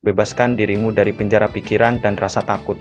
bebaskan dirimu dari penjara pikiran dan rasa takut.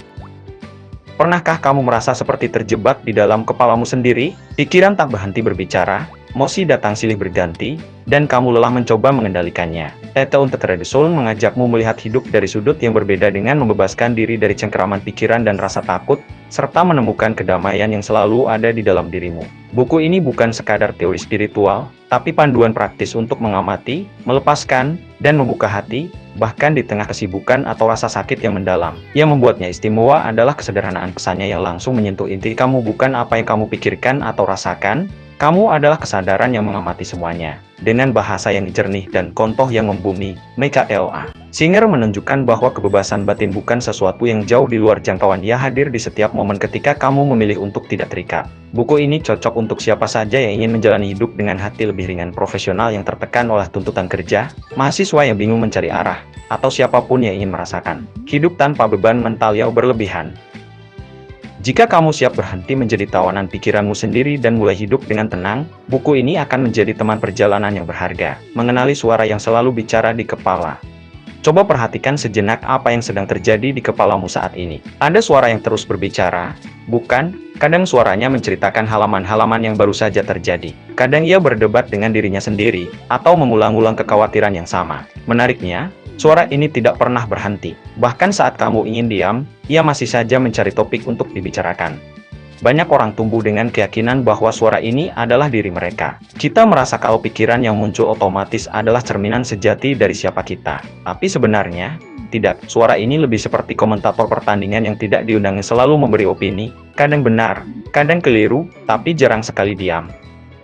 Pernahkah kamu merasa seperti terjebak di dalam kepalamu sendiri? Pikiran tak berhenti berbicara, emosi datang silih berganti, dan kamu lelah mencoba mengendalikannya. Tete Untuk Redesul mengajakmu melihat hidup dari sudut yang berbeda dengan membebaskan diri dari cengkeraman pikiran dan rasa takut, serta menemukan kedamaian yang selalu ada di dalam dirimu. Buku ini bukan sekadar teori spiritual, tapi panduan praktis untuk mengamati, melepaskan, dan membuka hati, bahkan di tengah kesibukan atau rasa sakit yang mendalam. Yang membuatnya istimewa adalah kesederhanaan pesannya yang langsung menyentuh inti kamu, bukan apa yang kamu pikirkan atau rasakan. Kamu adalah kesadaran yang mengamati semuanya. Dengan bahasa yang jernih dan kontoh yang membumi, Michael A. Singer menunjukkan bahwa kebebasan batin bukan sesuatu yang jauh di luar jangkauan. Ia hadir di setiap momen ketika kamu memilih untuk tidak terikat. Buku ini cocok untuk siapa saja yang ingin menjalani hidup dengan hati lebih ringan, profesional yang tertekan oleh tuntutan kerja, mahasiswa yang bingung mencari arah, atau siapapun yang ingin merasakan hidup tanpa beban mental yang berlebihan. Jika kamu siap berhenti menjadi tawanan pikiranmu sendiri dan mulai hidup dengan tenang, buku ini akan menjadi teman perjalanan yang berharga. Mengenali suara yang selalu bicara di kepala. Coba perhatikan sejenak apa yang sedang terjadi di kepalamu saat ini. Ada suara yang terus berbicara, bukan? Kadang suaranya menceritakan halaman-halaman yang baru saja terjadi. Kadang ia berdebat dengan dirinya sendiri, atau mengulang-ulang kekhawatiran yang sama. Menariknya, suara ini tidak pernah berhenti. Bahkan saat kamu ingin diam, ia masih saja mencari topik untuk dibicarakan. Banyak orang tumbuh dengan keyakinan bahwa suara ini adalah diri mereka. Kita merasa kalau pikiran yang muncul otomatis adalah cerminan sejati dari siapa kita. Tapi sebenarnya, tidak. Suara ini lebih seperti komentator pertandingan yang tidak diundang, selalu memberi opini. Kadang benar, kadang keliru, tapi jarang sekali diam.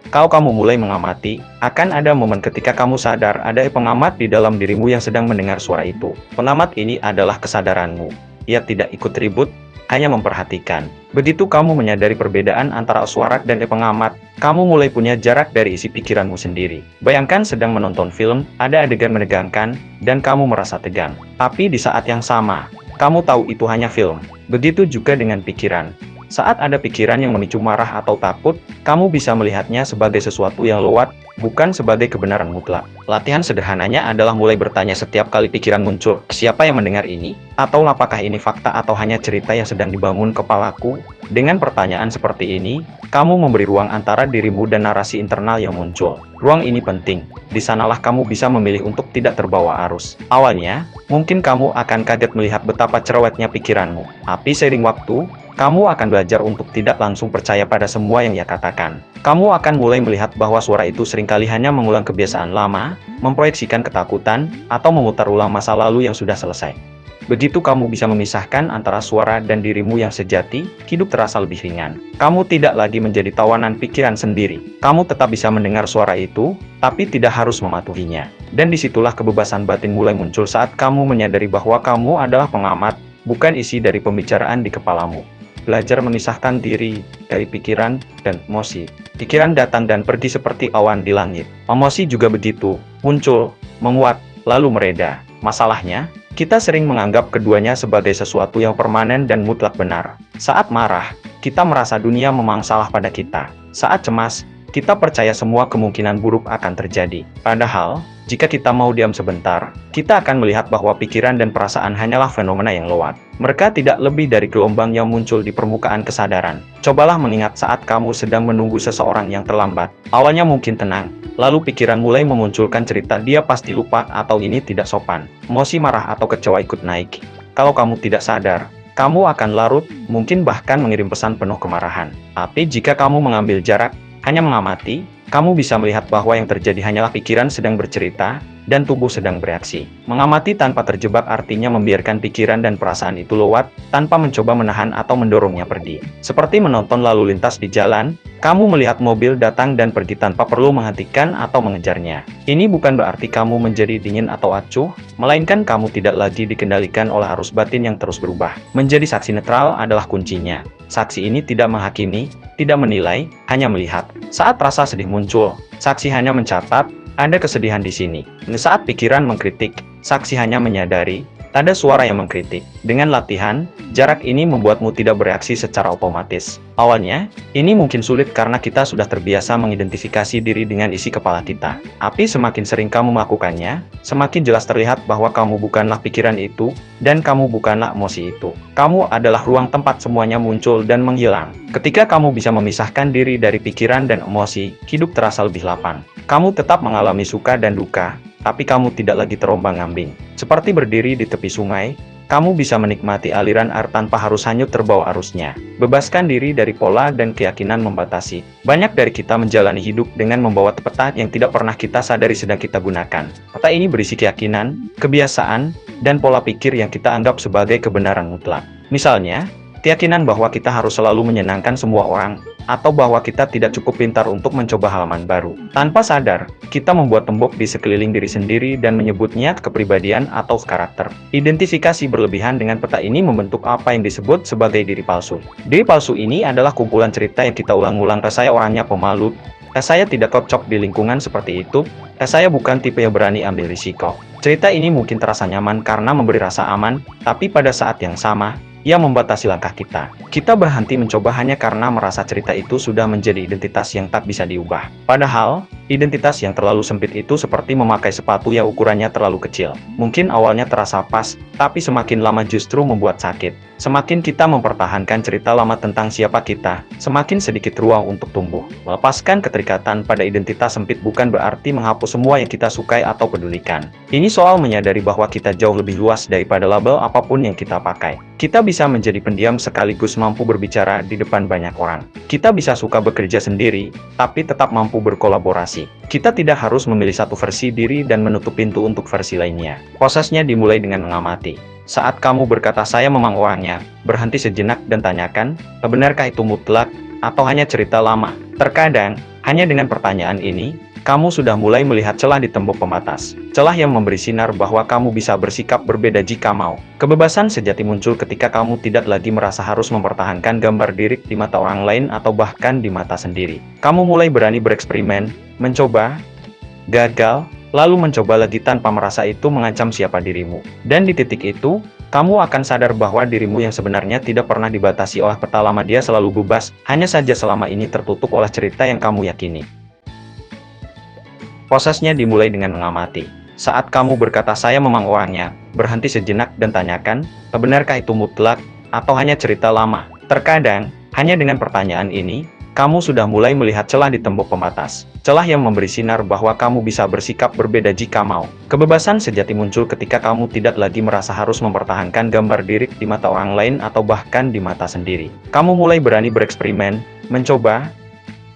Kalau kamu mulai mengamati, akan ada momen ketika kamu sadar ada pengamat di dalam dirimu yang sedang mendengar suara itu. Pengamat ini adalah kesadaranmu. Ia tidak ikut ribut, hanya memperhatikan. Begitu kamu menyadari perbedaan antara suara dan pengamat, kamu mulai punya jarak dari isi pikiranmu sendiri. Bayangkan sedang menonton film, ada adegan menegangkan, dan kamu merasa tegang. Tapi di saat yang sama, kamu tahu itu hanya film. Begitu juga dengan pikiran. Saat ada pikiran yang memicu marah atau takut, kamu bisa melihatnya sebagai sesuatu yang lewat, bukan sebagai kebenaran mutlak. Latihan sederhananya adalah mulai bertanya setiap kali pikiran muncul, siapa yang mendengar ini? Atau apakah ini fakta atau hanya cerita yang sedang dibangun kepalaku? Dengan pertanyaan seperti ini, kamu memberi ruang antara dirimu dan narasi internal yang muncul. Ruang ini penting. Di sanalah kamu bisa memilih untuk tidak terbawa arus. Awalnya, mungkin kamu akan kaget melihat betapa cerewetnya pikiranmu. Tapi seiring waktu, kamu akan belajar untuk tidak langsung percaya pada semua yang ia katakan. Kamu akan mulai melihat bahwa suara itu seringkali hanya mengulang kebiasaan lama, memproyeksikan ketakutan, atau memutar ulang masa lalu yang sudah selesai. Begitu kamu bisa memisahkan antara suara dan dirimu yang sejati, hidup terasa lebih ringan. Kamu tidak lagi menjadi tawanan pikiran sendiri. Kamu tetap bisa mendengar suara itu, tapi tidak harus mematuhinya. Dan disitulah kebebasan batin mulai muncul saat kamu menyadari bahwa kamu adalah pengamat, bukan isi dari pembicaraan di kepalamu. Belajar memisahkan diri dari pikiran dan emosi. Pikiran datang dan pergi seperti awan di langit. Emosi juga begitu, muncul, menguat, lalu mereda. Masalahnya, kita sering menganggap keduanya sebagai sesuatu yang permanen dan mutlak benar. Saat marah, kita merasa dunia memang salah pada kita. Saat cemas, kita percaya semua kemungkinan buruk akan terjadi. Padahal, jika kita mau diam sebentar, kita akan melihat bahwa pikiran dan perasaan hanyalah fenomena yang lewat. Mereka tidak lebih dari gelombang yang muncul di permukaan kesadaran. Cobalah mengingat saat kamu sedang menunggu seseorang yang terlambat. Awalnya mungkin tenang, lalu pikiran mulai memunculkan cerita dia pasti lupa atau ini tidak sopan. Emosi marah atau kecewa ikut naik. Kalau kamu tidak sadar, kamu akan larut, mungkin bahkan mengirim pesan penuh kemarahan. Tapi jika kamu mengambil jarak, hanya mengamati, kamu bisa melihat bahwa yang terjadi hanyalah pikiran sedang bercerita, dan tubuh sedang bereaksi. Mengamati tanpa terjebak artinya membiarkan pikiran dan perasaan itu lewat, tanpa mencoba menahan atau mendorongnya pergi. Seperti menonton lalu lintas di jalan, kamu melihat mobil datang dan pergi tanpa perlu menghentikan atau mengejarnya. Ini bukan berarti kamu menjadi dingin atau acuh, melainkan kamu tidak lagi dikendalikan oleh arus batin yang terus berubah. Menjadi saksi netral adalah kuncinya. Saksi ini tidak menghakimi, tidak menilai, hanya melihat. Saat rasa sedih muncul, saksi hanya mencatat, ada kesedihan di sini. Saat pikiran mengkritik, saksi hanya menyadari, Ada suara yang mengkritik. Dengan latihan, jarak ini membuatmu tidak bereaksi secara otomatis. Awalnya, ini mungkin sulit karena kita sudah terbiasa mengidentifikasi diri dengan isi kepala kita. Tapi semakin sering kamu melakukannya, semakin jelas terlihat bahwa kamu bukanlah pikiran itu, dan kamu bukanlah emosi itu. Kamu adalah ruang tempat semuanya muncul dan menghilang. Ketika kamu bisa memisahkan diri dari pikiran dan emosi, hidup terasa lebih lapang. Kamu tetap mengalami suka dan duka, tapi kamu tidak lagi terombang-ambing. Seperti berdiri di tepi sungai, kamu bisa menikmati aliran air tanpa harus hanyut terbawa arusnya. Bebaskan diri dari pola dan keyakinan membatasi. Banyak dari kita menjalani hidup dengan membawa peta yang tidak pernah kita sadari sedang kita gunakan. Peta ini berisi keyakinan, kebiasaan, dan pola pikir yang kita anggap sebagai kebenaran mutlak. Misalnya, keyakinan bahwa kita harus selalu menyenangkan semua orang, atau bahwa kita tidak cukup pintar untuk mencoba halaman baru. Tanpa sadar, kita membuat tembok di sekeliling diri sendiri dan menyebutnya kepribadian atau karakter. Identifikasi berlebihan dengan peta ini membentuk apa yang disebut sebagai diri palsu. Diri palsu ini adalah kumpulan cerita yang kita ulang-ulang. Saya orangnya pemalu, saya tidak cocok di lingkungan seperti itu, saya bukan tipe yang berani ambil risiko. Cerita ini mungkin terasa nyaman karena memberi rasa aman, tapi pada saat yang sama, ia membatasi langkah kita. Kita berhenti mencoba hanya karena merasa cerita itu sudah menjadi identitas yang tak bisa diubah. Padahal, identitas yang terlalu sempit itu seperti memakai sepatu yang ukurannya terlalu kecil. Mungkin awalnya terasa pas, tapi semakin lama justru membuat sakit. Semakin kita mempertahankan cerita lama tentang siapa kita, semakin sedikit ruang untuk tumbuh. Melepaskan keterikatan pada identitas sempit bukan berarti menghapus semua yang kita sukai atau pedulikan. Ini soal menyadari bahwa kita jauh lebih luas daripada label apapun yang kita pakai. Kita bisa menjadi pendiam sekaligus mampu berbicara di depan banyak orang. Kita bisa suka bekerja sendiri, tapi tetap mampu berkolaborasi. Kita tidak harus memilih satu versi diri dan menutup pintu untuk versi lainnya. Prosesnya dimulai dengan mengamati. Saat kamu berkata saya memang orangnya, berhenti sejenak dan tanyakan, benarkah itu mutlak, atau hanya cerita lama? Terkadang, hanya dengan pertanyaan ini, kamu sudah mulai melihat celah di tembok pembatas. Celah yang memberi sinar bahwa kamu bisa bersikap berbeda jika mau. Kebebasan sejati muncul ketika kamu tidak lagi merasa harus mempertahankan gambar diri di mata orang lain atau bahkan di mata sendiri. Kamu mulai berani bereksperimen, mencoba, gagal, lalu mencoba lagi tanpa merasa itu mengancam siapa dirimu. Dan di titik itu, kamu akan sadar bahwa dirimu yang sebenarnya tidak pernah dibatasi oleh peta lama, dia selalu bebas, hanya saja selama ini tertutup oleh cerita yang kamu yakini. Prosesnya dimulai dengan mengamati. Saat kamu berkata saya memang orangnya, berhenti sejenak dan tanyakan, benarkah itu mutlak, atau hanya cerita lama? Terkadang, hanya dengan pertanyaan ini, kamu sudah mulai melihat celah di tembok pembatas. Celah yang memberi sinar bahwa kamu bisa bersikap berbeda jika mau. Kebebasan sejati muncul ketika kamu tidak lagi merasa harus mempertahankan gambar diri di mata orang lain atau bahkan di mata sendiri. Kamu mulai berani bereksperimen, mencoba,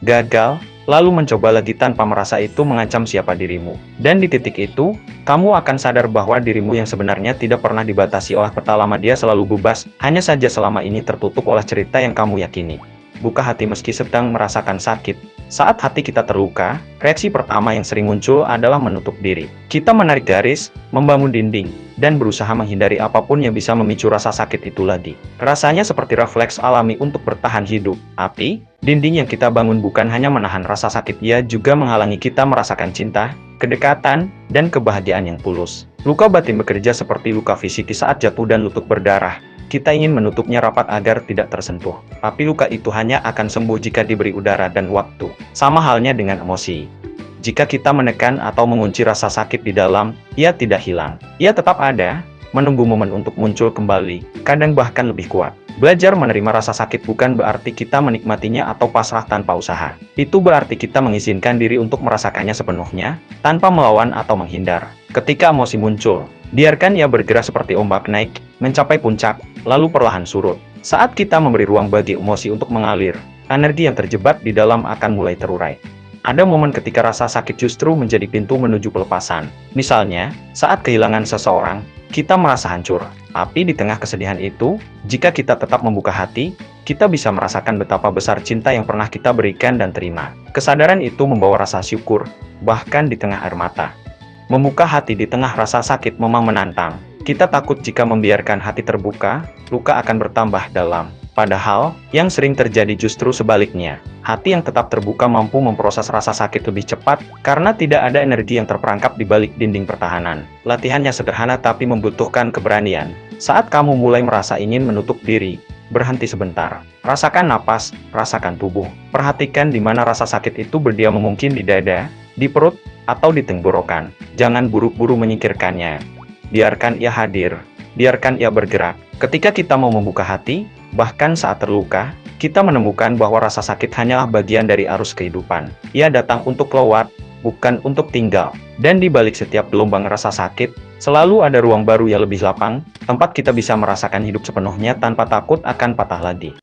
gagal, lalu mencoba lagi tanpa merasa itu mengancam siapa dirimu. Dan di titik itu, kamu akan sadar bahwa dirimu yang sebenarnya tidak pernah dibatasi oleh peta lama, dia selalu bebas, hanya saja selama ini tertutup oleh cerita yang kamu yakini. Buka hati meski sedang merasakan sakit. Saat hati kita terluka, reaksi pertama yang sering muncul adalah menutup diri. Kita menarik garis, membangun dinding, dan berusaha menghindari apapun yang bisa memicu rasa sakit itu lagi. Rasanya seperti refleks alami untuk bertahan hidup. Tapi, dinding yang kita bangun bukan hanya menahan rasa sakit, ia juga menghalangi kita merasakan cinta, kedekatan, dan kebahagiaan yang tulus. Luka batin bekerja seperti luka fisik saat jatuh dan lutut berdarah. Kita ingin menutupnya rapat agar tidak tersentuh. Tapi luka itu hanya akan sembuh jika diberi udara dan waktu. Sama halnya dengan emosi. Jika kita menekan atau mengunci rasa sakit di dalam, ia tidak hilang. Ia tetap ada, menunggu momen untuk muncul kembali, kadang bahkan lebih kuat. Belajar menerima rasa sakit bukan berarti kita menikmatinya atau pasrah tanpa usaha. Itu berarti kita mengizinkan diri untuk merasakannya sepenuhnya, tanpa melawan atau menghindar. Ketika emosi muncul, biarkan ia bergerak seperti ombak naik, mencapai puncak, lalu perlahan surut. Saat kita memberi ruang bagi emosi untuk mengalir, energi yang terjebak di dalam akan mulai terurai. Ada momen ketika rasa sakit justru menjadi pintu menuju pelepasan. Misalnya, saat kehilangan seseorang, kita merasa hancur. Tapi di tengah kesedihan itu, jika kita tetap membuka hati, kita bisa merasakan betapa besar cinta yang pernah kita berikan dan terima. Kesadaran itu membawa rasa syukur, bahkan di tengah air mata. Membuka hati di tengah rasa sakit memang menantang. Kita takut jika membiarkan hati terbuka, luka akan bertambah dalam. Padahal, yang sering terjadi justru sebaliknya. Hati yang tetap terbuka mampu memproses rasa sakit lebih cepat, karena tidak ada energi yang terperangkap di balik dinding pertahanan. Latihannya sederhana tapi membutuhkan keberanian. Saat kamu mulai merasa ingin menutup diri, berhenti sebentar. Rasakan napas, rasakan tubuh. Perhatikan di mana rasa sakit itu berdiam, mungkin di dada, di perut, atau di tenggorokan. Jangan buru-buru menyingkirkannya. Biarkan ia hadir. Biarkan ia bergerak. Ketika kita mau membuka hati, bahkan saat terluka, kita menemukan bahwa rasa sakit hanyalah bagian dari arus kehidupan. Ia datang untuk keluar, bukan untuk tinggal. Dan di balik setiap gelombang rasa sakit, selalu ada ruang baru yang lebih lapang, tempat kita bisa merasakan hidup sepenuhnya tanpa takut akan patah lagi.